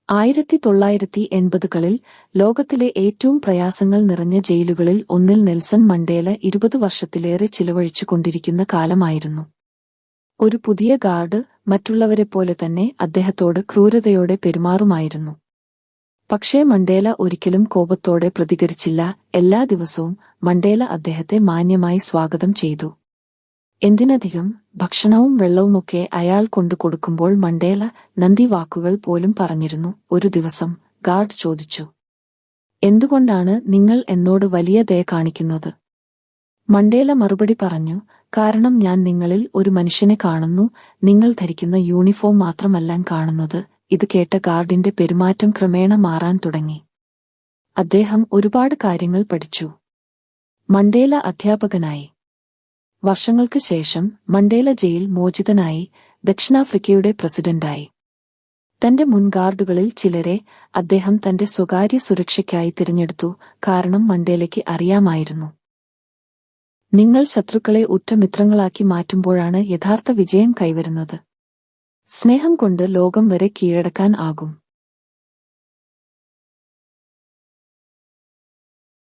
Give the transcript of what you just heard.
1980-കളിൽ ലോകത്തിലെ ഏറ്റവും പ്രയാസങ്ങൾ നിറഞ്ഞ ജയിലുകളിൽ ഒന്നിൽ നെൽസൺ മണ്ടേല 20 വർഷത്തിലേറെ ചിലവഴിച്ചുകൊണ്ടിരിക്കുന്ന കാലമായിരുന്നു. ഒരു പുതിയ ഗാർഡ് മറ്റുള്ളവരെപ്പോലെ തന്നെ അദ്ദേഹത്തോട് ക്രൂരതയോടെ പെരുമാറുമായിരുന്നു. പക്ഷേ മണ്ടേല ഒരിക്കലും കോപത്തോടെ പ്രതികരിച്ചില്ല. എല്ലാ ദിവസവും മണ്ടേല അദ്ദേഹത്തെ മാന്യമായി സ്വാഗതം ചെയ്തു. എന്തിനധികം ഭക്ഷണവും വെള്ളവുമൊക്കെ അയാൾ കൊണ്ടു കൊടുക്കുമ്പോൾ മണ്ടേല നന്ദി വാക്കുകൾ പോലും പറഞ്ഞിരുന്നു. ഒരു ദിവസം ഗാർഡ് ചോദിച്ചു, "എന്തുകൊണ്ടാണ് നിങ്ങൾ എന്നോട് വലിയ ദയ കാണിക്കുന്നത്?" മണ്ടേല മറുപടി പറഞ്ഞു, "കാരണം ഞാൻ നിങ്ങളിൽ ഒരു മനുഷ്യനെ കാണുന്നു, നിങ്ങൾ ധരിക്കുന്ന യൂണിഫോം മാത്രമല്ല കാണുന്നത്." ഇത് കേട്ട ഗാർഡിന്റെ പെരുമാറ്റം ക്രമേണ മാറാൻ തുടങ്ങി. അദ്ദേഹം ഒരുപാട് കാര്യങ്ങൾ പഠിച്ചു. മണ്ടേല അധ്യാപകനായി. വർഷങ്ങൾക്ക് ശേഷം മണ്ടേല ജയിൽ മോചിതനായി ദക്ഷിണാഫ്രിക്കയുടെ പ്രസിഡന്റായി. തന്റെ മുൻ ഗാർഡുകളിൽ ചിലരെ അദ്ദേഹം തന്റെ സ്വകാര്യ സുരക്ഷയ്ക്കായി തിരഞ്ഞെടുത്തു. കാരണം മണ്ടേലയ്ക്ക് അറിയാമായിരുന്നു, നിങ്ങൾ ശത്രുക്കളെ ഉറ്റ മിത്രങ്ങളാക്കി മാറ്റുമ്പോഴാണ് യഥാർത്ഥ വിജയം കൈവരുന്നത്. സ്നേഹം കൊണ്ട് ലോകം വരെ കീഴടക്കാൻ ആകും.